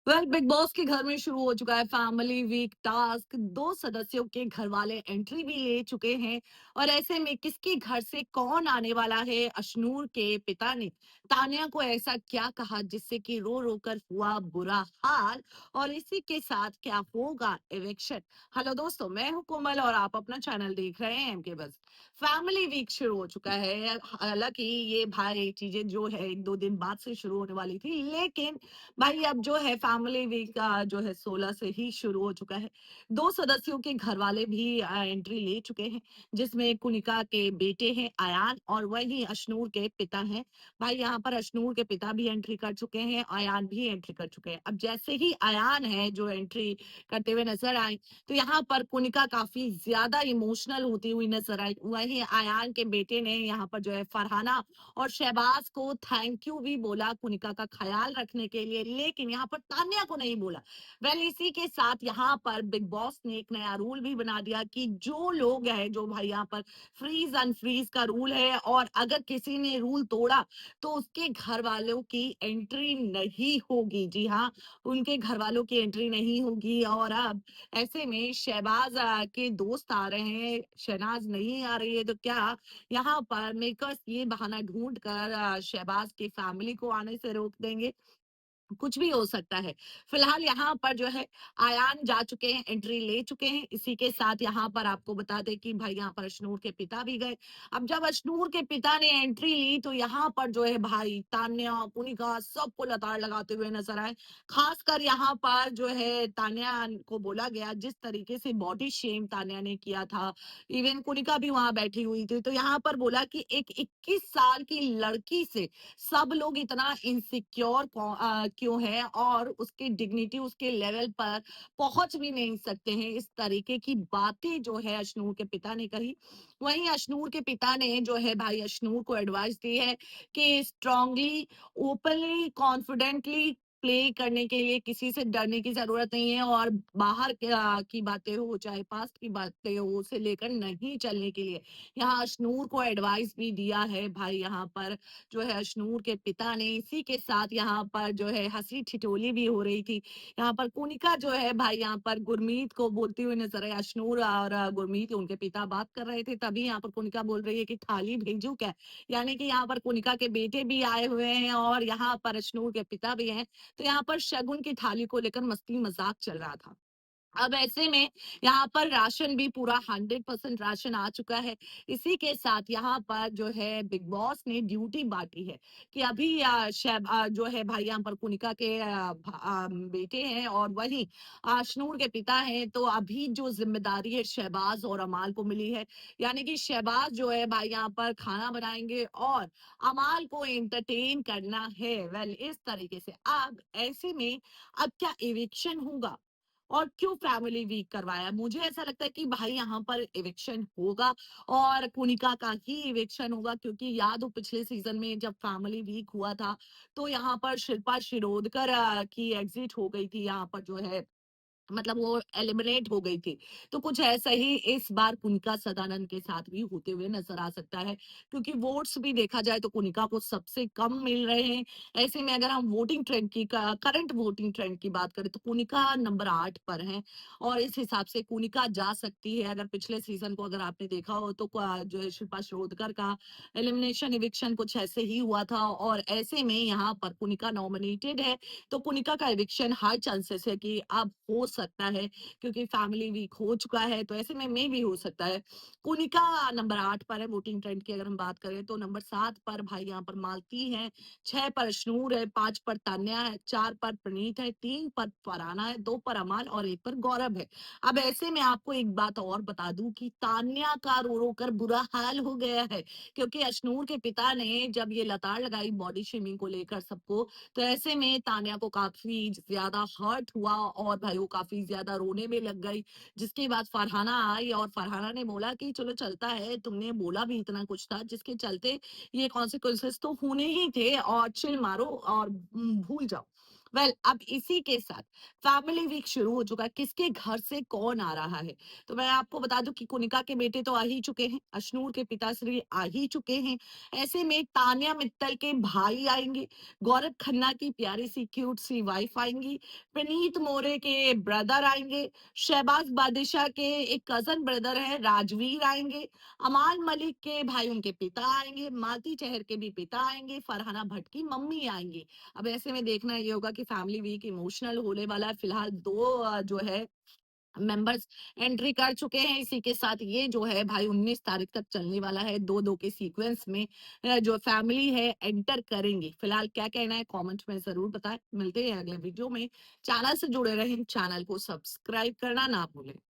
Big boss के घर में शुरू हो चुका है फैमिली वीक टास्क। दो सदस्यों के घर वाले एंट्री भी ले चुके हैं और ऐसे में किसके घर से कौन आने वाला है। अशनूर के पिता ने तानिया को ऐसा क्या कहा जिससे कि रो रो कर हुआ बुरा हाल, और इसी के साथ क्या होगा एविक्शन। हेलो दोस्तों, मैं हूं कोमल और आप अपना चैनल देख रहे हैं एमके बस। फैमिली वीक शुरू हो चुका है। हालांकि ये भाई चीजें जो है एक दो दिन बाद से शुरू होने वाली थी, लेकिन भाई अब जो है फैमिली वीक का जो है 16 से ही शुरू हो चुका है। दो सदस्यों के घर वाले भी एंट्री ले चुके हैं, जिसमें कुनिका के बेटे हैं अयान और वही अशनूर के पिता हैं। भाई यहाँ पर अशनूर के पिता भी एंट्री कर चुके हैं, अयान भी एंट्री कर चुके हैं। अब जैसे ही अयान है जो एंट्री करते हुए नजर आए, तो यहाँ पर कुनिका काफी ज्यादा इमोशनल होती हुई नजर आई। वही अयान के बेटे ने यहाँ पर जो है फरहाना और शहबाज को थैंक यू भी बोला कुनिका का ख्याल रखने के लिए, लेकिन यहाँ पर तान्या को नहीं बोला। वेल, इसी के साथ यहाँ पर बिग बॉस ने एक नया रूल भी बना दिया कि जो लोग हैं, जो भाई यहाँ पर फ्रीज अनफ्रीज का रूल है, और अगर किसी ने रूल तोड़ा तो उसके घर वालों की एंट्री नहीं होगी। जी हाँ, उनके घर वालों की एंट्री नहीं होगी। और अब ऐसे में शहबाज के दोस्त आ रहे हैं, शहनाज नहीं आ रही है, तो क्या यहाँ पर मेकर्स ये बहाना ढूंढ कर शहबाज की फैमिली को आने से रोक देंगे? कुछ भी हो सकता है। फिलहाल यहाँ पर जो है आयान जा चुके हैं, एंट्री ले चुके हैं। इसी के साथ यहाँ पर आपको बता दें कि भाई यहाँ पर अशनूर के पिता भी गए। अब जब अशनूर के पिता ने एंट्री ली, तो यहाँ पर जो है भाई तान्या, पुनिका सबको लताड़ लगाते हुए नजर आए। खासकर यहाँ पर जो है तान्या को बोला गया, जिस तरीके से बॉडी शेम तान्या ने किया था, इवन कुनिका भी वहां बैठी हुई थी, तो यहाँ पर बोला कि एक 21 साल की लड़की से सब लोग इतना इनसिक्योर क्यों है, और उसकी डिग्निटी उसके लेवल पर पहुंच भी नहीं सकते हैं। इस तरीके की बातें जो है अशनूर के पिता ने कही। वहीं अशनूर के पिता ने जो है भाई अशनूर को एडवाइस दी है कि स्ट्रांगली, ओपनली, कॉन्फिडेंटली प्ले करने के लिए किसी से डरने की जरूरत नहीं है, और बाहर की बातें हो चाहे पास्ट की बातें हो, उसे लेकर नहीं चलने के लिए यहाँ अशनूर को एडवाइस भी दिया है भाई यहाँ पर जो है अशनूर के पिता ने। इसी के साथ यहाँ पर जो है हंसी ठिठोली भी हो रही थी। यहाँ पर कुनिका जो है भाई यहाँ पर गुरमीत को बोलती हुई नजर आई। अशनूर और गुरमीत उनके पिता बात कर रहे थे, तभी यहाँ पर कुनिका बोल रही है कि थाली भेजू क्या। यानी कि यहाँ पर कुनिका के बेटे भी आए हुए हैं और यहाँ पर अशनूर के पिता भी हैं, तो यहाँ पर शगुन की थाली को लेकर मस्ती मजाक चल रहा था। अब ऐसे में यहाँ पर राशन भी पूरा 100% राशन आ चुका है। इसी के साथ यहाँ पर जो है बिग बॉस ने ड्यूटी बांटी है कि अभी जो है भाई यहाँ पर कुनिका के बेटे हैं और वही आशनूर के पिता हैं, तो अभी जो जिम्मेदारी है शहबाज और अमाल को मिली है। यानी कि शहबाज जो है भाई यहाँ पर खाना बनाएंगे और अमाल को एंटरटेन करना है। वेल, इस तरीके से अब ऐसे में अब क्या एविक्शन होगा और क्यों फैमिली वीक करवाया? मुझे ऐसा लगता है कि भाई यहाँ पर इविक्शन होगा और कुनिका का ही इविक्शन होगा, क्योंकि याद हो पिछले सीजन में जब फैमिली वीक हुआ था, तो यहाँ पर शिल्पा शिरोडकर की एग्जिट हो गई थी। यहाँ पर जो है मतलब वो एलिमिनेट हो गई थी। तो कुछ ऐसा ही इस बार कुनिका सदानंद के साथ भी होते हुए नजर आ सकता है, क्योंकि वोट्स भी देखा जाए तो कुनिका को सबसे कम मिल रहे हैं। ऐसे में अगर हम वोटिंग ट्रेंड की करंट वोटिंग ट्रेंड की बात करें, तो कुनिका नंबर 8 पर है और इस हिसाब से कुनिका जा सकती है। अगर पिछले सीजन को अगर आपने देखा हो, तो जो है शिल्पा शिरोडकर का एलिमिनेशन इविक्शन कुछ ऐसे ही हुआ था, और ऐसे में यहाँ पर कुनिका नॉमिनेटेड है, तो कुनिका का एविक्शन हाई चांसेस है कि अब हो सकता है, क्योंकि फैमिली वीक हो चुका है, तो ऐसे में भी हो सकता है। कुनिका नंबर 8 पर है वोटिंग ट्रेंड की अगर हम बात करें तो। नंबर 7 पर भाई यहाँ पर मालती है, 6 पर अशनूर है, 5 पर तान्या है, 4 पर प्रणीत है, 3 पर फरहाना है, 2 पर अमाल और 1 पर गौरव है। अब ऐसे में आपको एक बात और बता दूं कि तान्या का रो रो कर बुरा हाल हो गया है, क्योंकि अशनूर के पिता ने जब ये लताड़ लगाई बॉडी शेमिंग को लेकर सबको, तो ऐसे में तान्या को काफी ज्यादा हर्ट हुआ और भाई वो काफी ज्यादा रोने में लग गई। जिसके बाद फरहाना आई और फरहाना ने बोला कि चलो चलता है, तुमने बोला भी इतना कुछ था जिसके चलते ये कॉन्सिक्वेंसेस तो होने ही थे, और चिल मारो और भूल जाओ। अब इसी के साथ फैमिली वीक शुरू हो चुका है। किसके घर से कौन आ रहा है? तो मैं आपको बता दूं कि कुनिका के बेटे तो आ ही चुके हैं, अशनूर के पिताश्री आ ही चुके हैं। ऐसे में तान्या मित्तल के भाई आएंगे, गौरव खन्ना की प्यारी सी क्यूट सी वाइफ आएंगी, प्रणीत मोरे के ब्रदर आएंगे, शहबाज बादशाह के एक कजन ब्रदर है राजवीर आएंगे, अमाल मलिक के भाई उनके पिता आएंगे, मालती चहर के भी पिता आएंगे, फरहाना भट्ट की मम्मी आएंगी। अब ऐसे में देखना ये होगा कि फैमिली वीक इमोशनल होने वाला है। फिलहाल 2 जो है मेंबर्स एंट्री कर चुके हैं। इसी के साथ ये जो है भाई 19 तारीख तक चलने वाला है। 2-2 के सीक्वेंस में जो फैमिली है एंटर करेंगे। फिलहाल क्या कहना है कमेंट में ज़रूर बताएँ। मिलते हैं अगले वीडियो में। चैनल से जुड़े रहें, चैनल को सब्सक्राइब करना ना भूलें।